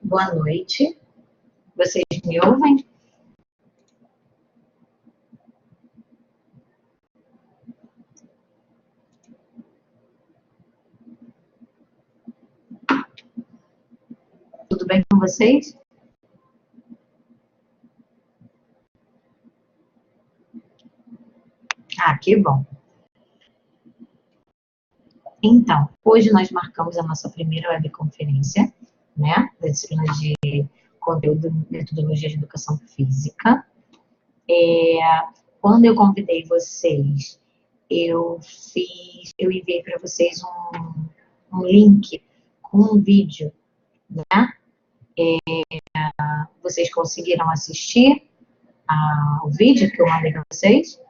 Boa noite. Vocês me ouvem? Tudo bem com vocês? Ah, que bom. Então, hoje nós marcamos a nossa primeira webconferência, né, da disciplina de conteúdo e metodologia de educação física. Quando eu convidei vocês, eu enviei para vocês um link com um vídeo, né? Vocês conseguiram assistir o vídeo que eu mandei para vocês?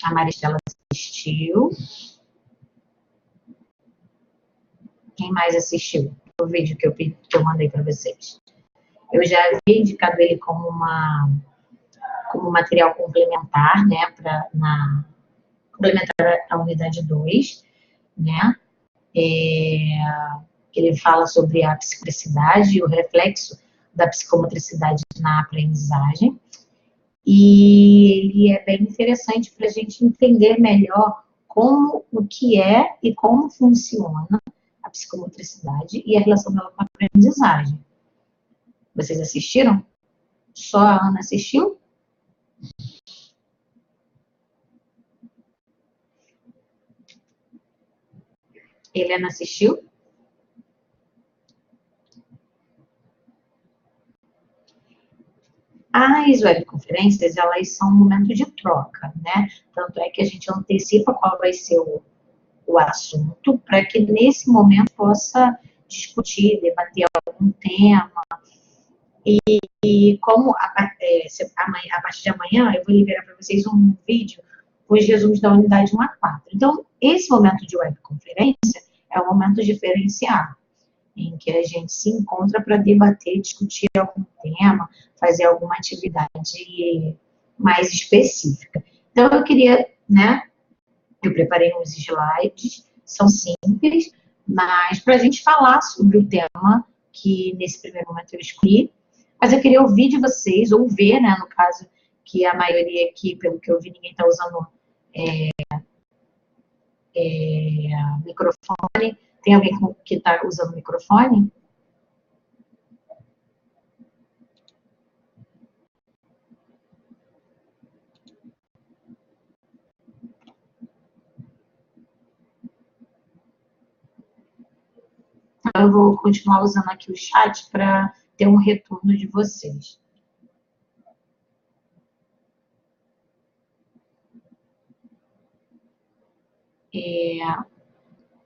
A Maristela assistiu. Quem mais assistiu o vídeo que eu mandei para vocês? Eu já havia indicado ele como material complementar, né, complementar a unidade 2, né, que ele fala sobre a psicomotricidade e o reflexo da psicomotricidade na aprendizagem. E ele é bem interessante para a gente entender melhor o que é e como funciona a psicomotricidade e a relação dela com a aprendizagem. Vocês assistiram? Só a Ana assistiu? Helena assistiu? As webconferências, elas são um momento de troca, né? Tanto é que a gente antecipa qual vai ser o assunto, para que nesse momento possa discutir, debater algum tema. E como a partir de amanhã eu vou liberar para vocês um vídeo com os resumos da unidade 1 a 4. Então, esse momento de webconferência é um momento diferenciado, em que a gente se encontra para debater, discutir algum tema, fazer alguma atividade mais específica. Então, eu queria, né, eu preparei uns slides, são simples, mas para a gente falar sobre o tema que nesse primeiro momento eu escolhi, mas eu queria ouvir de vocês, ou ver, né, no caso, que a maioria aqui, pelo que eu vi, ninguém está usando microfone. Tem alguém que está usando microfone? Então, eu vou continuar usando aqui o chat para ter um retorno de vocês.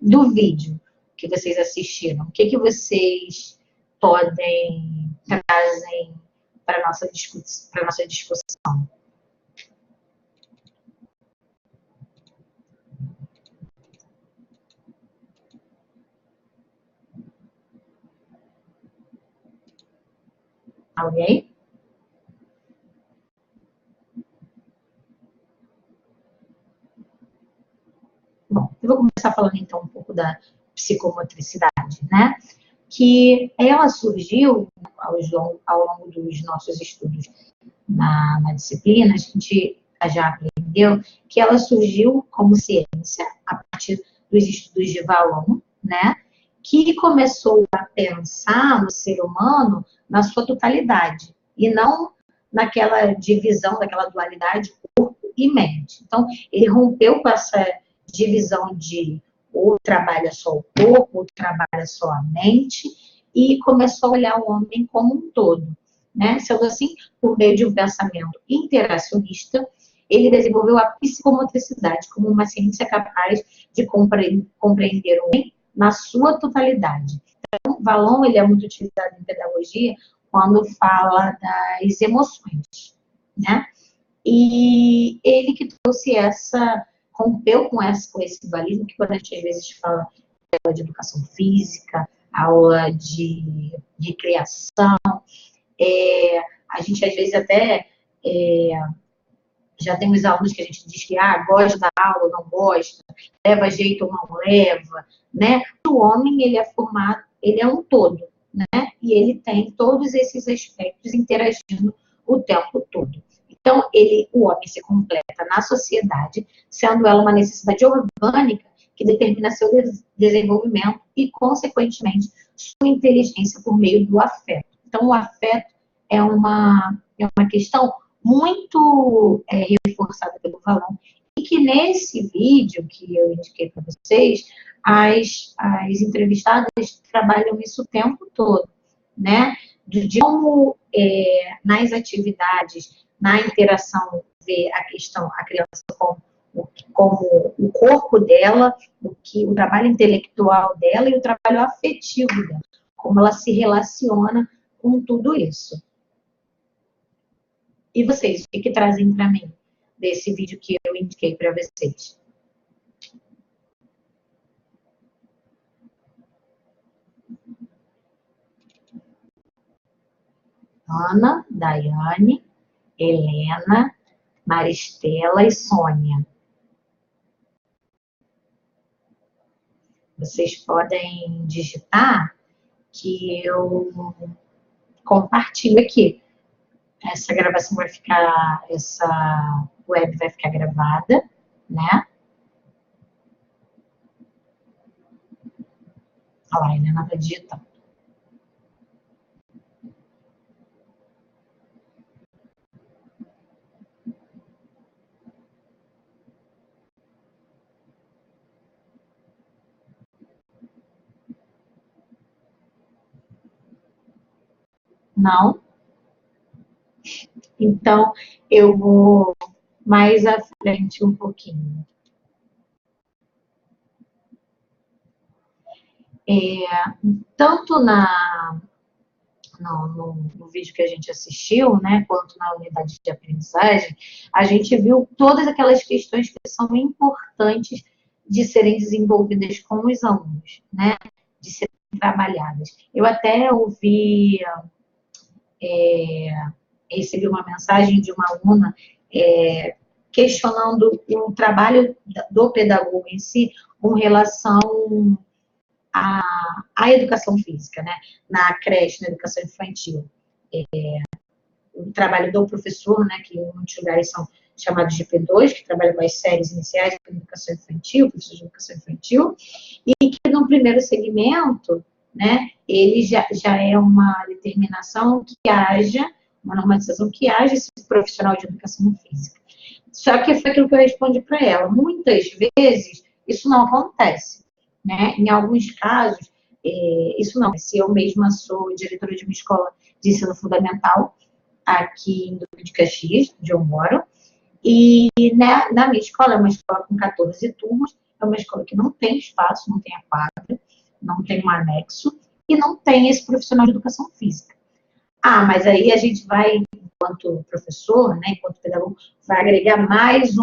Do vídeo que vocês assistiram, o que vocês trazem para a nossa discussão? Alguém? Bom, eu vou começar falando então um pouco da psicomotricidade, né? Que ela surgiu ao longo dos nossos estudos na disciplina, a gente já aprendeu que ela surgiu como ciência a partir dos estudos de Vallon, né? Que começou a pensar no ser humano na sua totalidade e não naquela divisão, daquela dualidade corpo e mente. Então, ele rompeu com essa divisão de ou trabalha só o corpo, ou trabalha só a mente, e começou a olhar o homem como um todo, né? Sendo assim, por meio de um pensamento interacionista, ele desenvolveu a psicomotricidade como uma ciência capaz de compreender o homem na sua totalidade. Então, Vallon, ele é muito utilizado em pedagogia quando fala das emoções, né? E ele que trouxe rompeu com esse dualismo, que quando a gente às vezes fala de aula de educação física, aula de recreação, a gente às vezes até já tem os alunos que a gente diz que gosta da aula, não gosta, leva jeito ou não leva, né? O homem, ele é formado, ele é um todo, né? E ele tem todos esses aspectos interagindo o tempo todo. Então, o homem se completa na sociedade, sendo ela uma necessidade orgânica que determina seu desenvolvimento e, consequentemente, sua inteligência por meio do afeto. Então, o afeto é uma questão muito reforçada pelo Valon, e que nesse vídeo que eu indiquei para vocês, as entrevistadas trabalham isso o tempo todo, né? De como nas atividades, na interação, ver a questão, a criança como o corpo dela, o trabalho intelectual dela e o trabalho afetivo dela, como ela se relaciona com tudo isso. E vocês, o que trazem para mim desse vídeo que eu indiquei para vocês? Ana, Daiane, Helena, Maristela e Sônia. Vocês podem digitar que eu compartilho aqui. Essa gravação vai ficar, essa web vai ficar gravada, né? Olha lá, a Helena está digitando. Não? Então, eu vou mais à frente um pouquinho. Tanto no vídeo que a gente assistiu, né, quanto na unidade de aprendizagem, a gente viu todas aquelas questões que são importantes de serem desenvolvidas com os alunos, né, de serem trabalhadas. Eu até recebi uma mensagem de uma aluna questionando o trabalho do pedagogo em si com relação à educação física, né? Na creche, na educação infantil. O trabalho do professor, né, que em muitos lugares são chamados de P2, que trabalha com as séries iniciais de educação infantil, professor de educação infantil, e que no primeiro segmento, né, ele já é uma determinação que haja, uma normatização que haja esse profissional de educação física. Só que foi aquilo que eu respondi para ela. Muitas vezes, isso não acontece, né? Em alguns casos, isso não. Se eu mesma sou diretora de uma escola de ensino fundamental, aqui em Duque de Caxias, onde eu moro, e na minha escola, é uma escola com 14 turmas, é uma escola que não tem espaço, não tem a quadra, não tem um anexo, e não tem esse profissional de educação física. Mas aí a gente vai, enquanto professor, né, enquanto pedagogo, vai agregar mais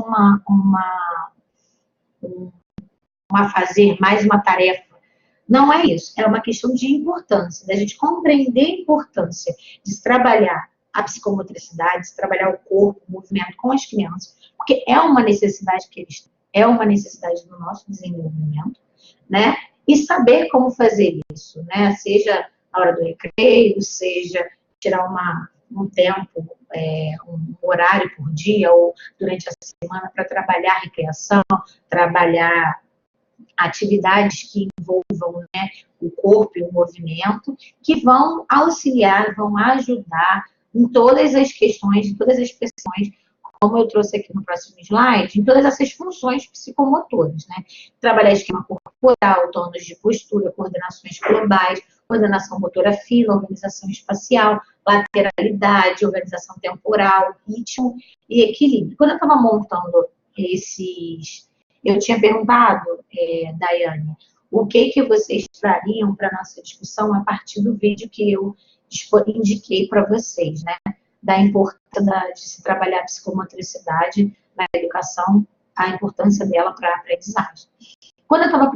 fazer, mais uma tarefa. Não é isso, é uma questão de importância, da gente compreender a importância de se trabalhar a psicomotricidade, de se trabalhar o corpo, o movimento com as crianças, porque é uma necessidade que eles têm, é uma necessidade do nosso desenvolvimento, né? E saber como fazer isso, né? Seja na hora do recreio, seja tirar um tempo, um horário por dia ou durante a semana para trabalhar a recreação, trabalhar atividades que envolvam, né, o corpo e o movimento, que vão auxiliar, vão ajudar em todas as questões, em todas as questões, como eu trouxe aqui no próximo slide, em todas essas funções psicomotoras, né? Trabalhar esquema corporal, tonos de postura, coordenações globais, coordenação motora fina, organização espacial, lateralidade, organização temporal, ritmo e equilíbrio. Quando eu estava montando eu tinha perguntado, Daiane, o que vocês trariam para a nossa discussão a partir do vídeo que eu indiquei para vocês, né? Da importância de se trabalhar a psicomotricidade na educação a importância dela para a aprendizagem. Quando eu estava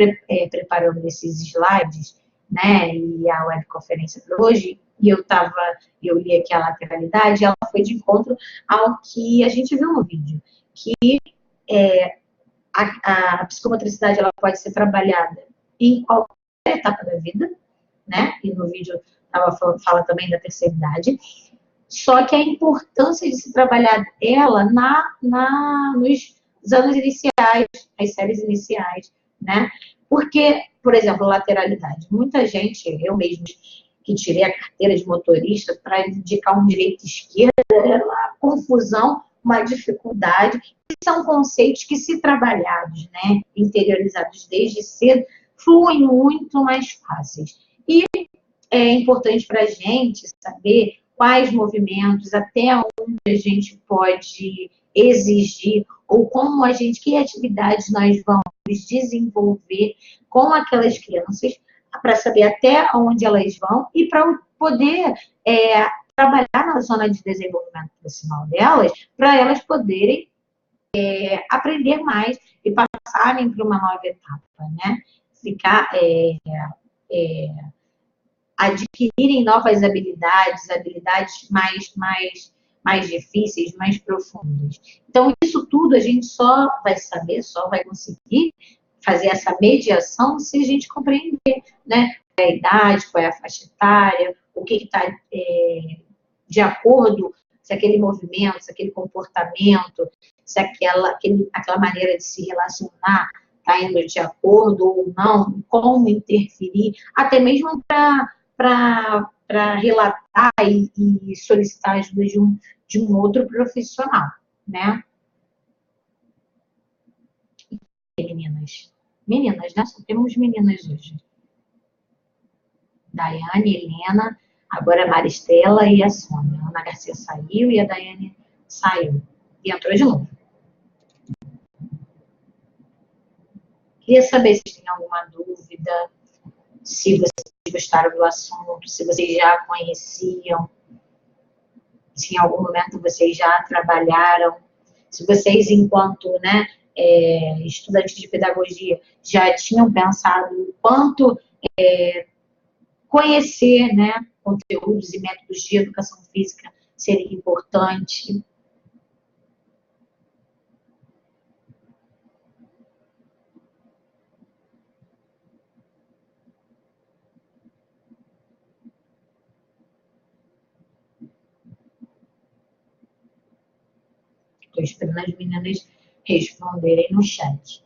preparando esses slides, né, e a webconferência para hoje, e eu li aqui a lateralidade, ela foi de encontro ao que a gente viu no vídeo, que a psicomotricidade ela pode ser trabalhada em qualquer etapa da vida, né, e no vídeo fala também da terceira idade, só que a importância de se trabalhar ela nos anos iniciais, as séries iniciais, né? Porque, por exemplo, lateralidade. Muita gente, eu mesmo, que tirei a carteira de motorista para indicar um direito e esquerda, era uma confusão, uma dificuldade. São conceitos que, se trabalhados, né, interiorizados desde cedo, fluem muito mais fáceis. E é importante para a gente saber quais movimentos, até onde a gente pode exigir, ou como a gente, que atividades nós vamos desenvolver com aquelas crianças, para saber até onde elas vão e para poder trabalhar na zona de desenvolvimento profissional delas, para elas poderem aprender mais e passarem para uma nova etapa, né? Adquirirem novas habilidades mais difíceis, mais profundas. Então, isso tudo a gente só vai saber, só vai conseguir fazer essa mediação se a gente compreender, né? Qual é a idade, qual é a faixa etária, o que está de acordo, se aquele movimento, se aquele comportamento, se aquela maneira de se relacionar está indo de acordo ou não, como interferir, até mesmo para relatar e solicitar ajuda de um outro profissional, né? E meninas, né? Só temos meninas hoje. Daiane, Helena, agora a Maristela e a Sônia. A Ana Garcia saiu e a Daiane saiu. E entrou de novo. Queria saber se tem alguma dúvida, se vocês gostaram do assunto, se vocês já conheciam, se em algum momento vocês já trabalharam, se vocês, enquanto, né, estudantes de pedagogia, já tinham pensado o quanto conhecer, né, conteúdos e métodos de educação física seria importante. Estou esperando as meninas responderem no chat.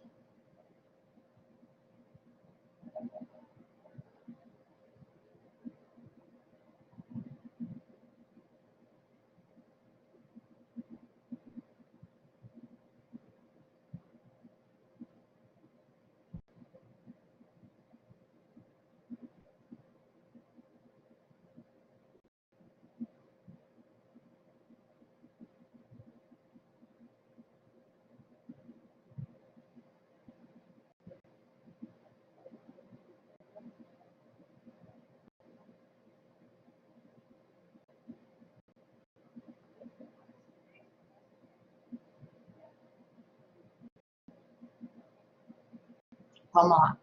Vamos lá.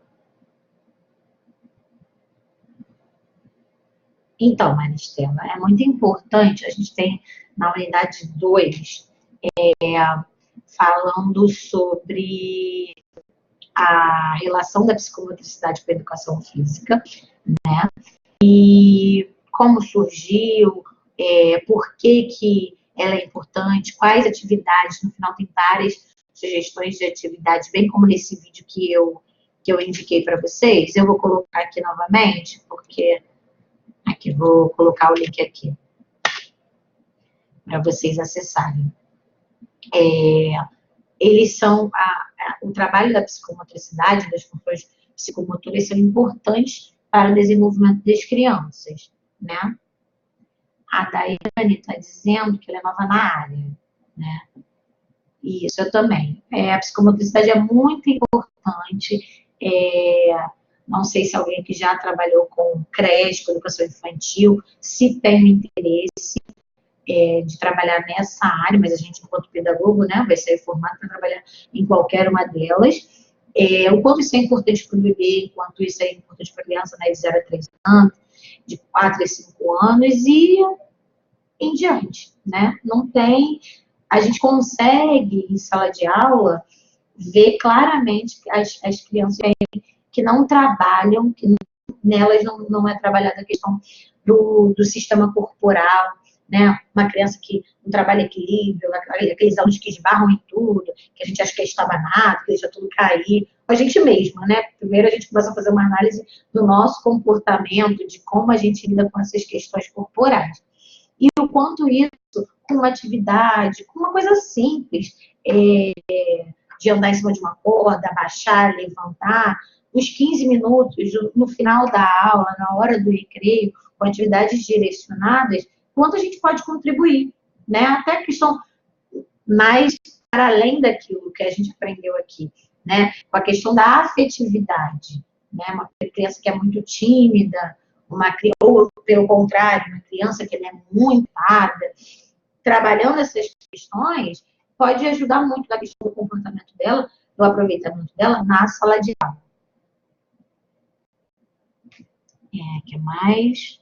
Então, Maristela, é muito importante, a gente tem na unidade 2, falando sobre a relação da psicomotricidade com a educação física, né? E como surgiu, por que ela é importante, quais atividades, no final tem várias sugestões de atividades, bem como nesse vídeo que eu indiquei para vocês. Eu vou colocar aqui novamente, porque aqui vou colocar o link aqui para vocês acessarem. Eles são o trabalho da psicomotricidade, das funções psicomotoras são importantes para o desenvolvimento das crianças, né? A Daiane está dizendo que ela é nova na área, né? Isso, eu também. A psicomotricidade é muito importante. Não sei se alguém que já trabalhou com creche, com educação infantil, se tem interesse, de trabalhar nessa área, mas a gente, enquanto pedagogo, né, vai ser formado para trabalhar em qualquer uma delas. O quanto isso é importante para o bebê, enquanto isso é importante para a criança, né, de 0 a 3 anos, de 4 a 5 anos e em diante, né? Não tem... A gente consegue, em sala de aula, ver claramente que as crianças que não trabalham, que nelas não é trabalhada a questão do sistema corporal, né? Uma criança que não trabalha equilíbrio, aqueles alunos que esbarram em tudo, que a gente acha que é estabanado, que deixa tudo cair. A gente mesma, né? Primeiro a gente começa a fazer uma análise do nosso comportamento, de como a gente lida com essas questões corporais. E o quanto isso, com uma atividade, com uma coisa simples, de andar em cima de uma corda, abaixar, levantar, uns 15 minutos no final da aula, na hora do recreio, com atividades direcionadas, quanto a gente pode contribuir, né? Até a questão mais para além daquilo que a gente aprendeu aqui, né? Com a questão da afetividade, né? Uma criança que é muito tímida, ou pelo contrário, uma criança que é muito árdua, trabalhando essas questões, pode ajudar muito na questão do comportamento dela, do aproveitamento dela na sala de aula. Que mais?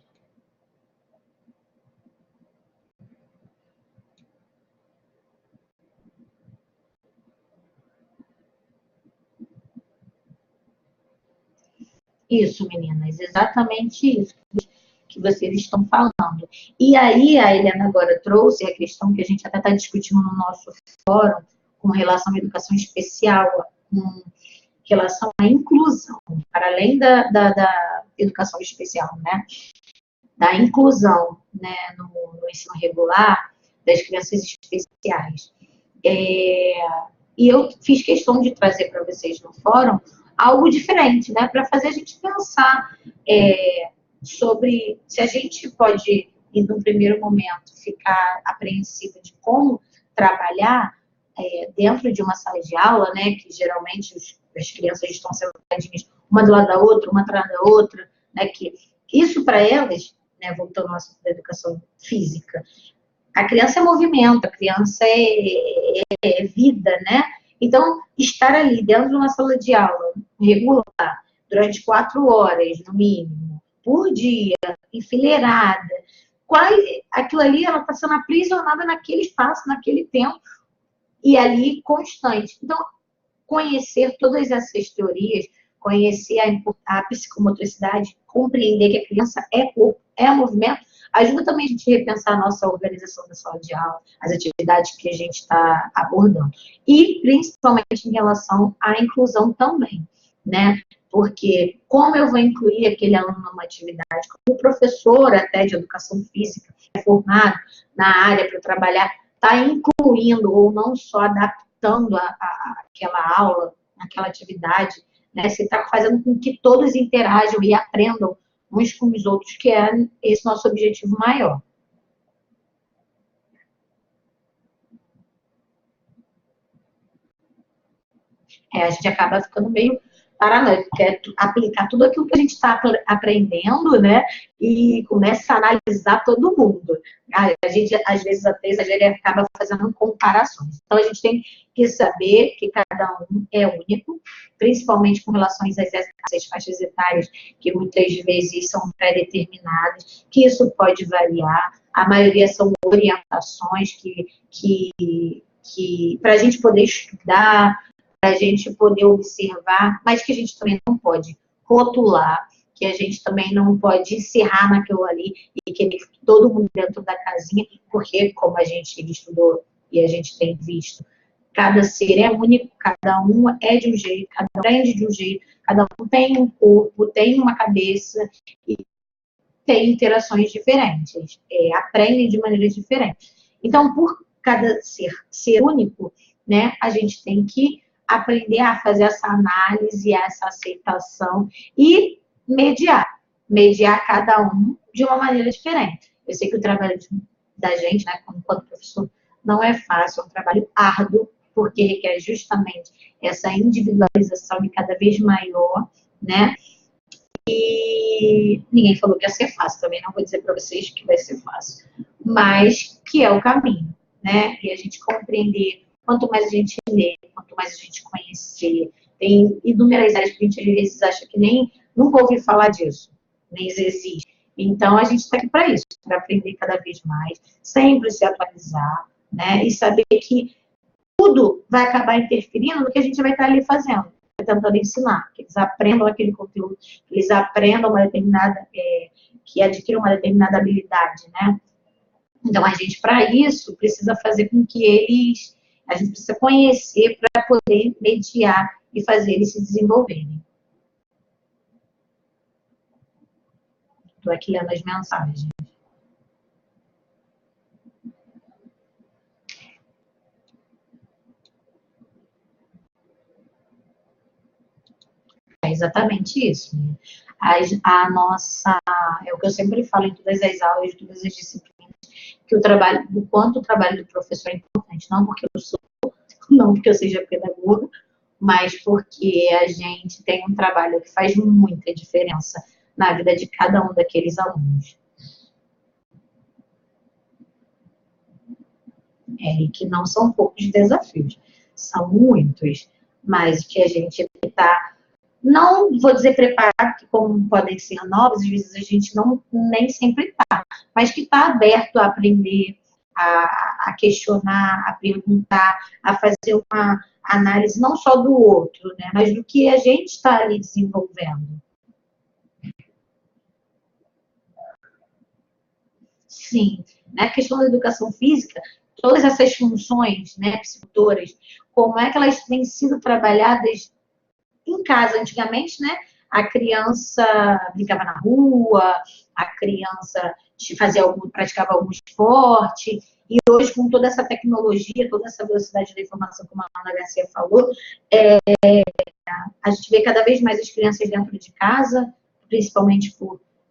Isso, meninas, exatamente isso que vocês estão falando. E aí, a Helena agora trouxe a questão que a gente até está discutindo no nosso fórum, com relação à educação especial, com relação à inclusão, para além da educação especial, né? Da inclusão, né, no ensino regular das crianças especiais. E eu fiz questão de trazer para vocês no fórum algo diferente, né, para fazer a gente pensar sobre se a gente pode, em um primeiro momento, ficar apreensiva de como trabalhar dentro de uma sala de aula, né, que geralmente as crianças estão sentadinhas uma do lado da outra, uma atrás da outra, né, que isso para elas, né, voltando ao assunto da educação física, a criança é movimento, a criança é vida, né? Então, estar ali dentro de uma sala de aula regular, durante 4 horas, no mínimo, por dia, enfileirada, aquilo ali, ela está sendo aprisionada naquele espaço, naquele tempo, e ali constante. Então, conhecer todas essas teorias, conhecer a psicomotricidade, compreender que a criança é corpo, é movimento, ajuda também a gente a repensar a nossa organização da sala de aula, as atividades que a gente está abordando. E, principalmente, em relação à inclusão também, né? Porque como eu vou incluir aquele aluno numa atividade, como o professor até de educação física é formado na área para trabalhar, está incluindo ou não só adaptando aquela aula, aquela atividade, né? Você está fazendo com que todos interajam e aprendam uns com os outros, que é esse nosso objetivo maior. A gente acaba ficando meio paranoico, quer aplicar tudo aquilo que a gente está aprendendo, né? E começa a analisar todo mundo. A gente, às vezes, até exagera e acaba fazendo comparações. Então, a gente tem que saber que cada um é único, principalmente com relação às faixas etárias, que muitas vezes são pré-determinadas, que isso pode variar. A maioria são orientações que para a gente poder estudar, para a gente poder observar, mas que a gente também não pode rotular, que a gente também não pode encerrar naquilo ali e querer todo mundo dentro da casinha, porque, como a gente estudou e a gente tem visto, cada ser é único, cada um é de um jeito, cada um aprende de um jeito, cada um tem um corpo, tem uma cabeça e tem interações diferentes, aprendem de maneiras diferentes. Então, por cada ser único, né, a gente tem que aprender a fazer essa análise, essa aceitação e mediar cada um de uma maneira diferente. Eu sei que o trabalho da gente, né, enquanto professor, não é fácil, é um trabalho árduo, porque requer justamente essa individualização e cada vez maior, né, E ninguém falou que ia ser fácil, também não vou dizer para vocês que vai ser fácil, mas que é o caminho, né? E a gente compreender, quanto mais a gente lê, quanto mais a gente conhecer, tem inúmeras áreas que a gente às vezes acha que nem nunca ouviu falar disso, nem existe. Então a gente está aqui para isso, para aprender cada vez mais, sempre se atualizar, né? E saber que tudo vai acabar interferindo no que a gente vai estar ali fazendo, tentando ensinar, que eles aprendam aquele conteúdo, que eles aprendam uma determinada, que adquiram uma determinada habilidade, né? Então, a gente, para isso, precisa fazer com que a gente precisa conhecer para poder mediar e fazer eles se desenvolverem. Estou aqui lendo as mensagens. É exatamente isso. Né? A nossa, é o que eu sempre falo em todas as aulas, em todas as disciplinas, que o quanto o trabalho do professor é importante, não porque eu sou, não porque eu seja pedagoga, mas porque a gente tem um trabalho que faz muita diferença na vida de cada um daqueles alunos. E que não são poucos desafios, são muitos, mas que a gente está, não vou dizer preparado, que como podem ser novos, às vezes a gente não nem sempre está, mas que está aberto a aprender, a questionar, a perguntar, a fazer uma análise não só do outro, né, mas do que a gente está ali desenvolvendo. Sim, na questão da educação física, todas essas funções, né, psicomotoras, como é que elas têm sido trabalhadas em casa antigamente, né? A criança brincava na rua, a criança praticava algum esporte, e hoje, com toda essa tecnologia, toda essa velocidade da informação, como a Ana Garcia falou, a gente vê cada vez mais as crianças dentro de casa, principalmente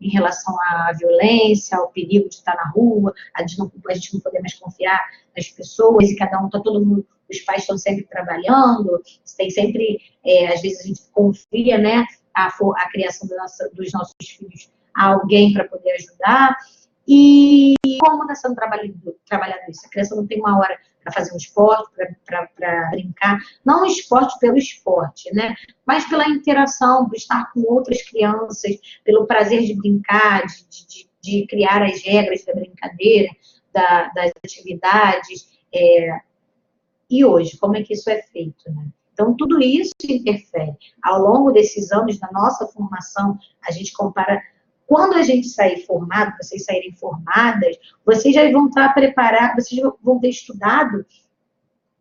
em relação à violência, ao perigo de estar na rua, a gente não poder mais confiar nas pessoas, e todo mundo, os pais estão sempre trabalhando, tem sempre, às vezes a gente confia, né, a criação dos nossos filhos a alguém para poder ajudar, e como está sendo trabalhado isso? A criança não tem uma hora para fazer um esporte, para brincar, não o esporte pelo esporte, né? Mas pela interação, por estar com outras crianças, pelo prazer de brincar, de criar as regras da brincadeira, das atividades. E hoje, como é que isso é feito, né? Então, tudo isso interfere. Ao longo desses anos da nossa formação, a gente compara. Quando a gente sair formado, vocês saírem formadas, vocês já vão estar preparados, vocês vão ter estudado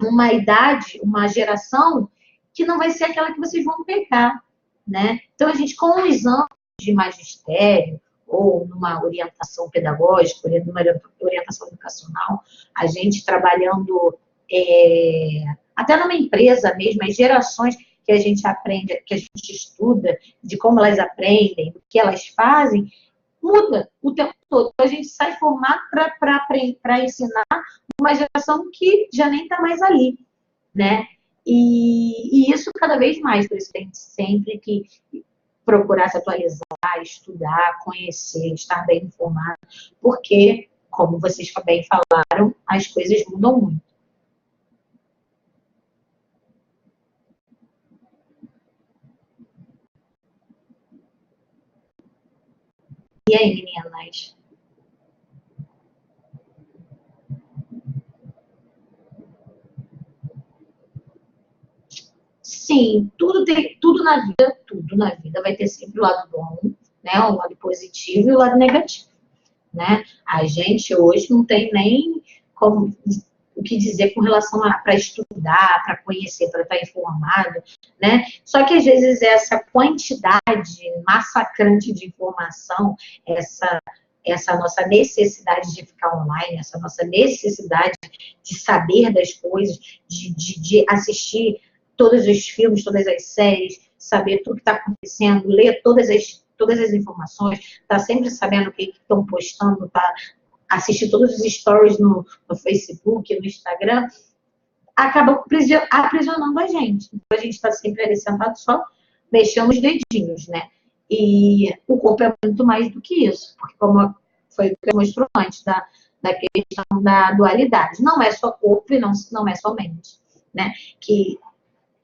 uma idade, uma geração que não vai ser aquela que vocês vão pegar, né? Então, a gente, com os anos de magistério, ou numa orientação pedagógica, numa orientação educacional, a gente trabalhando até numa empresa mesmo, as gerações que a gente aprende, que a gente estuda, de como elas aprendem, do que elas fazem, muda o tempo todo. Então, a gente sai formado para ensinar uma geração que já nem está mais ali, né? E isso cada vez mais, por isso que a gente sempre que procurar se atualizar, estudar, conhecer, estar bem informado, porque, como vocês bem falaram, as coisas mudam muito. E aí, meninas? Sim, tudo na vida vai ter sempre o lado bom, né? O lado positivo e o lado negativo, né? A gente hoje não tem nem como o que dizer com relação para estudar, para conhecer, para estar informado, né? Só que às vezes essa quantidade massacrante de informação, essa nossa necessidade de ficar online, essa nossa necessidade de saber das coisas, de assistir todos os filmes, todas as séries, saber tudo que está acontecendo, ler todas as informações, estar sempre sabendo o que estão postando, tá? Assistir todos os stories no Facebook, no Instagram, acaba aprisionando a gente. Então, a gente está sempre ali sentado só mexendo os dedinhos, né? E o corpo é muito mais do que isso, porque como foi o que eu mostrou antes, da questão da dualidade. Não é só corpo e não é só mente, né? Que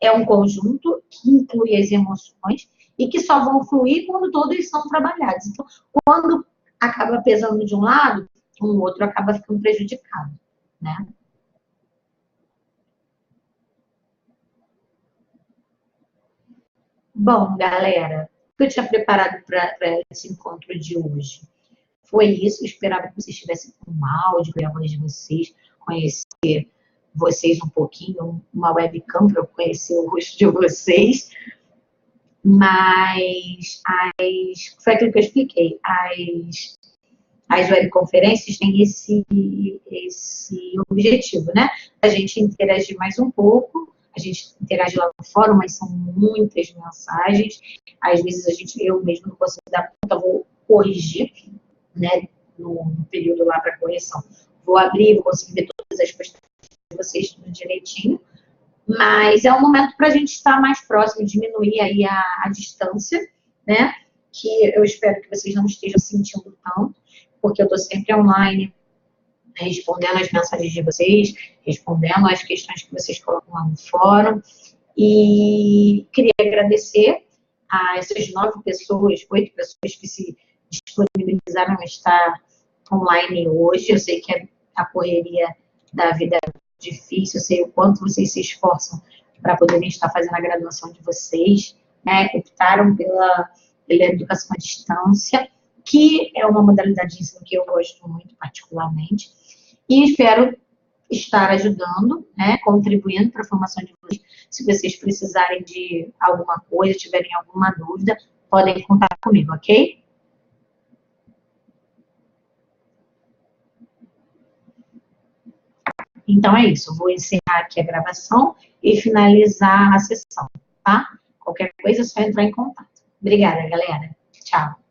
é um conjunto que inclui as emoções e que só vão fluir quando todos são trabalhados. Então, quando acaba pesando de um lado, um outro acaba ficando prejudicado, né? Bom, galera, o que eu tinha preparado para esse encontro de hoje foi isso. Eu esperava que vocês estivessem com um áudio, ver a voz de vocês, conhecer vocês um pouquinho, uma webcam para eu conhecer o rosto de vocês. Mas foi aquilo que eu expliquei. As webconferências têm esse objetivo, né? A gente interagir mais um pouco, a gente interage lá no fórum, mas são muitas mensagens. Às vezes eu mesmo não consigo dar conta, vou corrigir, né? No período lá para correção. Vou abrir, vou conseguir ver todas as postagens de vocês tudo direitinho. Mas é um momento para a gente estar mais próximo, diminuir aí a distância, né? Que eu espero que vocês não estejam sentindo tanto, porque eu estou sempre online, respondendo as mensagens de vocês, respondendo as questões que vocês colocam lá no fórum. E queria agradecer a essas 9 pessoas, 8 pessoas que se disponibilizaram a estar online hoje. Eu sei que a correria da vida é difícil, eu sei o quanto vocês se esforçam para poderem estar fazendo a graduação de vocês, né? Optaram pela educação à distância, que é uma modalidade de ensino que eu gosto muito particularmente, e espero estar ajudando, né, contribuindo para a formação de vocês. Se vocês precisarem de alguma coisa, tiverem alguma dúvida, podem contar comigo, ok? Então é isso, vou encerrar aqui a gravação e finalizar a sessão, tá? Qualquer coisa é só entrar em contato. Obrigada, galera. Tchau.